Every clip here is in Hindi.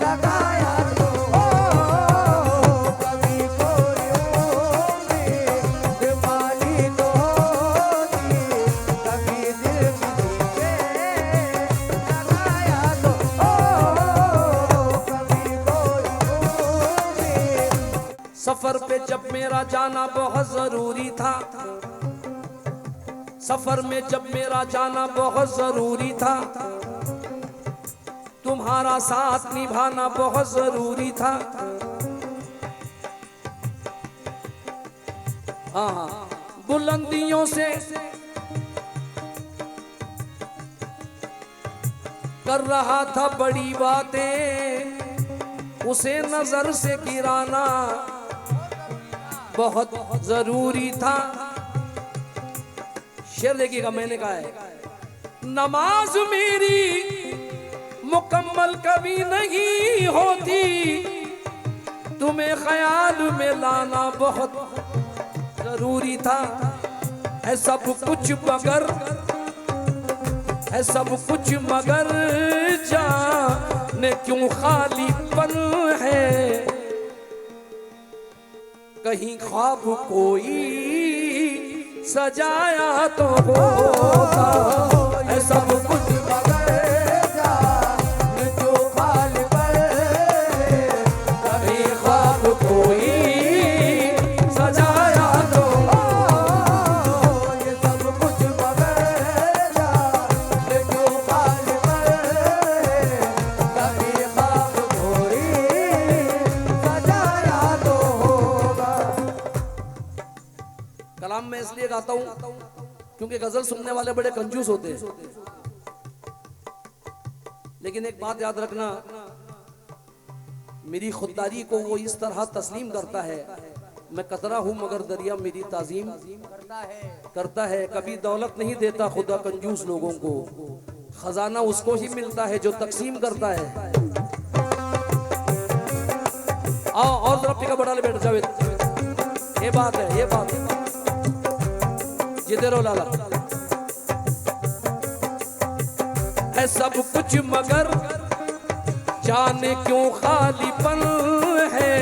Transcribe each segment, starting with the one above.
लगाया तो कभी कोई उम्मीद पाली तो होती, कभी दिल किसी के लगाया तो कभी कोई उम्मीद। सफर पे जब मेरा जाना बहुत जरूरी था, सफर में जब मेरा जाना बहुत जरूरी था, तुम्हारा साथ निभाना बहुत जरूरी था। हाँ, बुलंदियों से कर रहा था बड़ी बातें, उसे नजर से गिराना बहुत जरूरी था। शेर देखिएगा, मैंने कहा है नमाज मेरी मुकम्मल कभी नहीं होती, तुम्हें ख्याल में लाना बहुत जरूरी था। है सब कुछ मगर, है सब कुछ मगर जाने क्यों खालीपन है, कहीं ख्वाब कोई सजाया तो होता। है सब कुछ मगर जाने क्यों खालीपन है, कहीं ख्वाब कोई सजाया तो ये सब कुछ मगर जाने क्यों खालीपन है, कभी ख्वाब कोई सजाया तो होगा। कलाम में इसलिए गाता हूं क्योंकि गजल सुनने वाले बड़े कंजूस होते हैं, लेकिन एक बात याद रखना, मेरी खुददारी को वो इस तरह तस्लीम करता है, मैं कतरा हूं मगर दरिया मेरी ताजीम करता है। कभी दौलत नहीं देता खुदा कंजूस लोगों को, खजाना उसको ही मिलता है जो तकसीम करता है। आओ और जरा पिका बढ़ा ले बैठ जावेद, ये बात है, ये बात है। जिधर लाला है सब कुछ मगर जाने क्यों खालीपन है,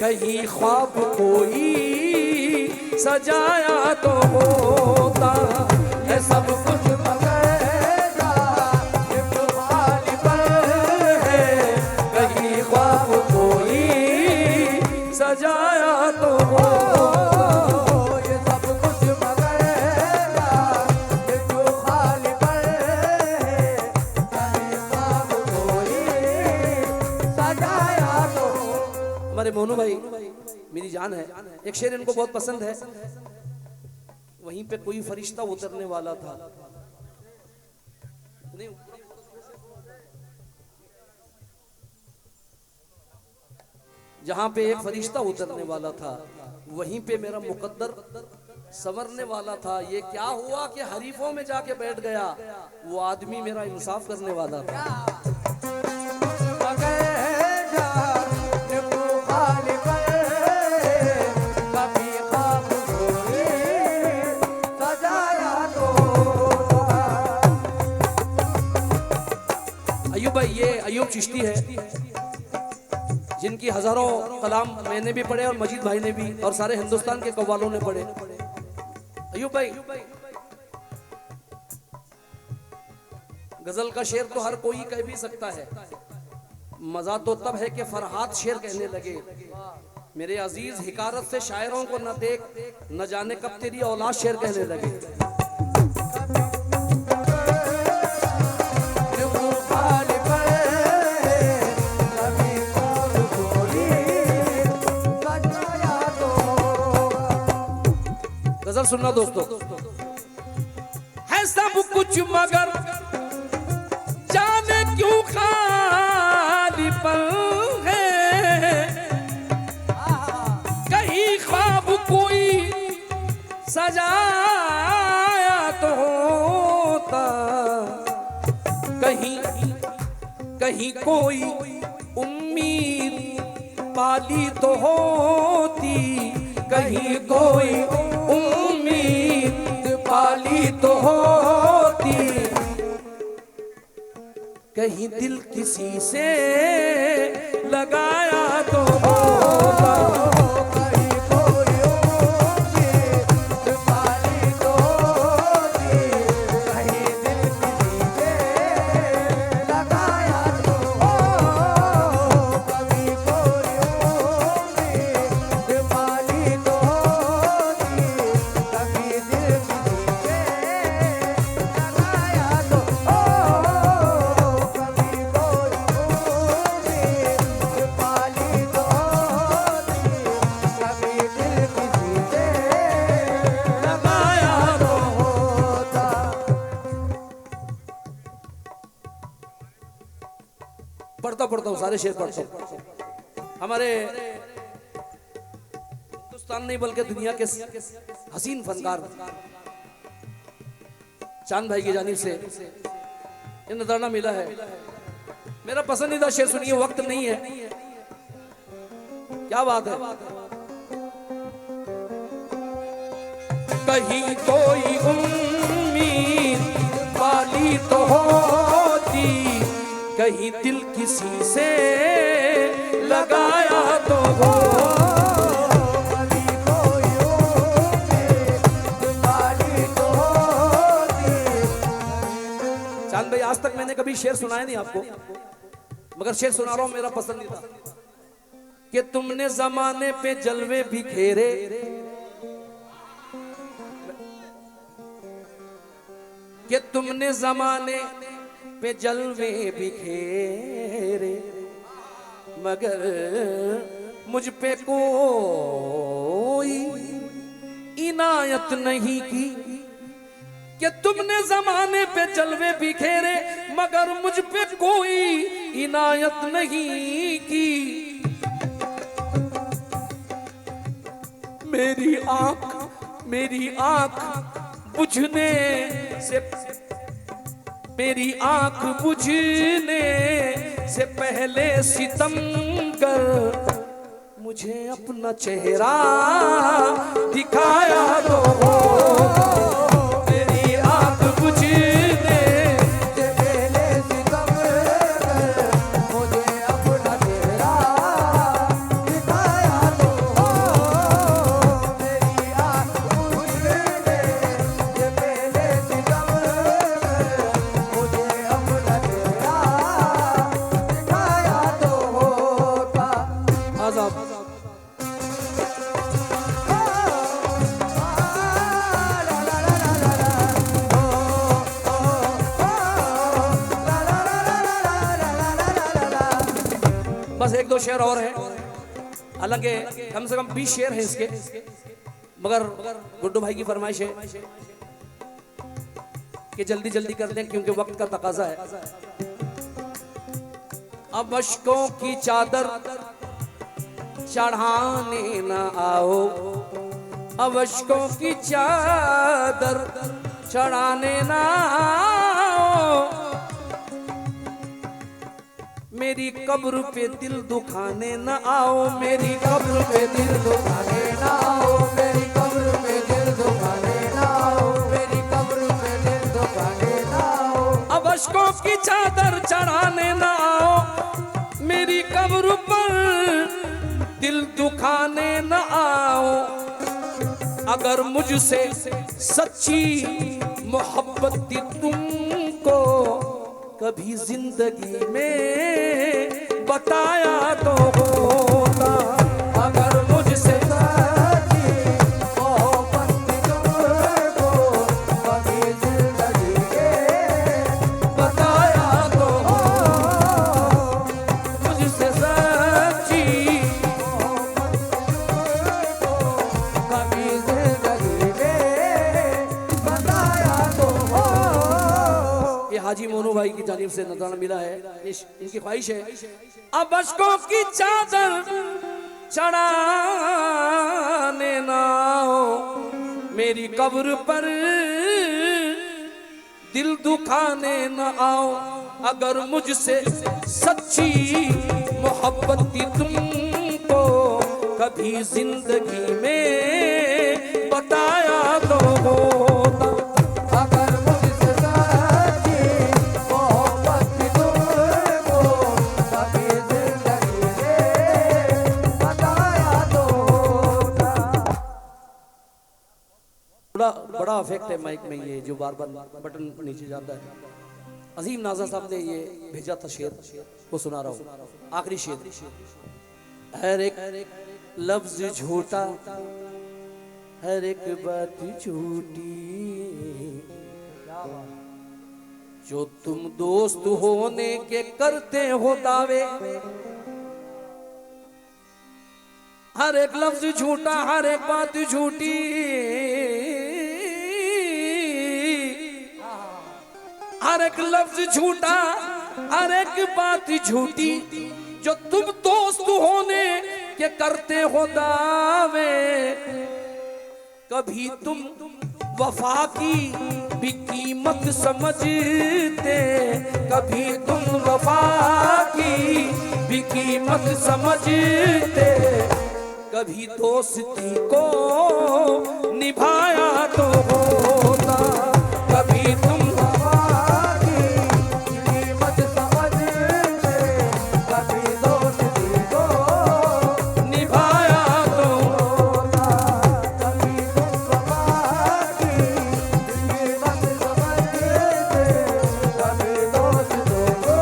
कहीं ख्वाब कोई सजाया तो होता। है सब कुछ मगर जाने क्यों खालीपन है, कहीं ख्वाब कोई सजाया तो होता। ये सब कुछ मगर जाने क्यों खालीपन है, कहीं ख्वाब कोई सजाया तो। हमारे मोनू भाई मेरी जान है, एक शेर इनको बहुत पसंद है। वहीं पे कोई फरिश्ता उतरने वाला था, जहां पे एक फरिश्ता उतरने वाला था, वहीं पे मेरा मुकद्दर संवरने वाला था। ये क्या हुआ कि हरीफों में जाके बैठ गया, वो आदमी मेरा इंसाफ करने वाला था। मगर जाने क्यों खालीपन है, कभी ख्वाब कोई सजाया तो। अयूब भाई, ये अयूब चिश्ती है, जिनकी हजारों कलाम मैंने भी पढ़े और मजीद भाई ने भी, और सारे हिंदुस्तान के कव्वालों ने पढ़े। अयूब भाई, गजल का शेर तो हर कोई कह भी सकता है, मजा तो तब है कि फरहाद शेर कहने लगे। मेरे अजीज हिकारत से शायरों को न देख, न जाने कब तेरी औलाद शेर कहने लगे। गजल सुनना दोस्तों, है सब कुछ मगर जाने क्यों खालीपन है, कहीं ख्वाब कोई सजाया तो होता, कहीं कहीं कोई उम्मीद पाली तो होती, कहीं कोई उम्मीद पाली तो होती, कहीं दिल किसी से सारे शेर पढ़ता हूँ। हमारे हिंदुस्तान नहीं बल्कि दुनिया के हसीन फनकार चांद भाई की जानिब से ये नजराना मिला है। मेरा पसंदीदा शेर सुनिए, वक्त नहीं है, क्या बात है। कहीं कोई उम्मीद वाली तो होती, कहीं दिल किसी से लगाया तो हो। कभी कोई उम्मीद वाली तो होती। चांद भाई आज तक मैंने कभी शेर सुनाया नहीं आपको, मगर शेर सुना रहा हूं मेरा पसंदीदा। कि तुमने जमाने पे जलवे बिखेरे, कि तुमने जमाने पे जलवे बिखेरे, मगर मुझ पे कोई इनायत नहीं की। कि तुमने जमाने पे जलवे बिखेरे, मगर मुझ पे कोई इनायत नहीं की। मेरी आंख बुझने से, मेरी आंख बुझने से पहले सितमगर मुझे अपना चेहरा दिखाया तो हो। मेरी आंख बुझने से पहले सितमगर मुझे अपना चेहरा दिखाया तो हो। मेरी आँख बुझने से पहले सितमगर मुझे अपना चेहरा दिखाया तो होता। आजाद। बस एक दो शेर और हैं, हालांकि कम से कम 20 शेर हैं इसके, मगर गुड्डू भाई की फरमाइश है कि जल्दी जल्दी कर दें क्योंकि वक्त का तकाजा है। अब अश्कों की चादर चढ़ाने न आओ, अब अश्कों की चादर चढ़ाने न आओ, मेरी कब्र पे दिल दुखाने न आओ, मेरी कब्र पे दिल दुखाने न आओ, मेरी कब्र पे दिल दुखाने ना आओ, मेरी कब्र पे दिल दुखाने ना आओ। अब अश्कों की चादर चढ़ाने न आओ, मेरी कब्र पर दिल दुखाने न आओ। अगर मुझसे सच्ची मोहब्बत थी तुमको कभी जिंदगी में बताया तो होता। अगर मुझसे सच्ची मोहब्बत थी तुमको कभी जिंदगी में बताया तो हो, मुझसे सच्ची कभी जिंदगी में बताया तो हो। ये हाजी मोनू भाई की जानिब से नजराना मिला है, इनकी ख्वाहिश है। अब अश्कों की चादर चढ़ाने ना हो, मेरी कब्र पर दिल दुखाने न आओ। अगर मुझसे सच्ची मोहब्बत थी तुमको कभी जिंदगी में बताया तो होता। अगर मुझसे सच्ची मोहब्बत थी तुमको कभी जिंदगी में बताया तो होता। बड़ा बड़ा इफेक्ट है माइक में, ये जो बार बार बटन नीचे जाता है। अजीम नाजा साहब ने ये भेजा था शेर, वो सुना रहा हूँ। आखिरी शेर। हर एक लफ्ज झूठा, हर एक बात झूठी, जो तुम दोस्त होने के करते हो दावे। हर एक लफ्ज झूठा, हर एक बात झूठी, हर एक लफ्ज झूठा, हर एक बात झूठी, जो तुम दोस्त होने के करते हो दावे, कभी तुम वफा की भी कीमत समझते, कभी तुम वफा की भी कीमत समझते, कभी दोस्ती को निभाया तो होता, कभी तुम वफा की कीमत समझते, कभी दोस्ती को निभाया तो होता, कभी तुम वफा की कीमत समझते, कभी दोस्ती को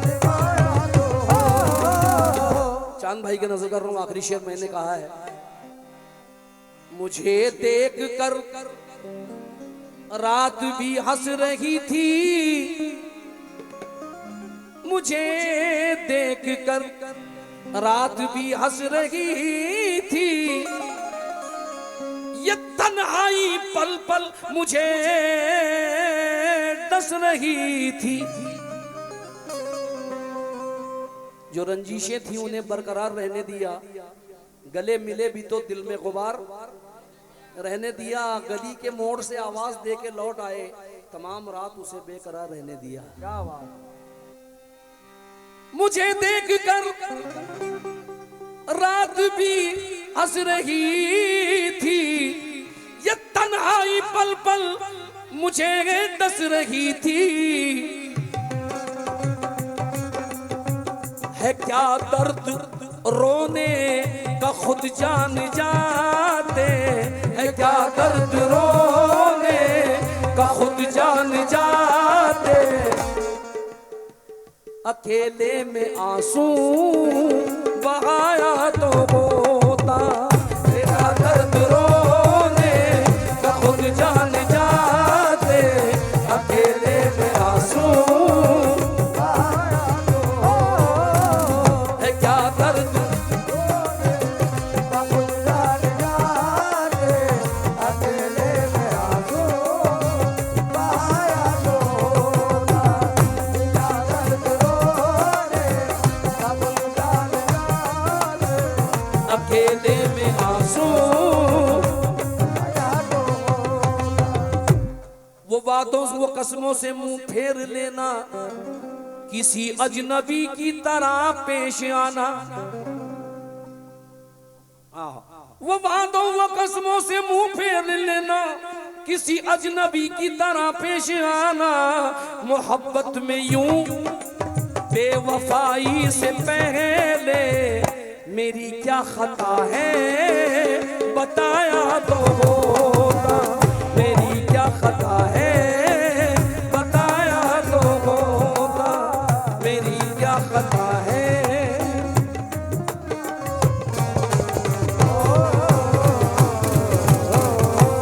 निभाया तो होता। चांद भाई के नजर कर रहा हूं, आखिरी शेर मैंने कहा है, मुझे देख कर रात भी हंस रही थी, मुझे देख कर रात भी हंस रही थी, ये तन्हाई पल पल मुझे डस रही थी, जो रंजिशें थी उन्हें बरकरार रहने दिया, गले मिले भी तो दिल में गुबार रहने दिया, गली के मोड़ से आवाज दे के लौट आए, तमाम रात उसे बेकरार रहने दिया। क्या बात। मुझे देख कर रात भी हंस रही थी, ये तन्हाई पल पल मुझे डस रही थी, है क्या दर्द रोने का खुद जान जाते, है क्या दर्द रोने का खुद जान जाते, अकेले में आंसू बहाया तो होता, तेरा दर्द रोने का खुद जान जाते, अकेले में आंसू अकेले में आंसू, वो बातों वो कसमों से मुंह फेर लेना, किसी अजनबी की तरह पेश आना, वो बातों वो कसमों से मुंह फेर लेना, किसी अजनबी की तरह पेश आना, मोहब्बत में यूं बेवफाई से पहले मेरी क्या खता है बताया तो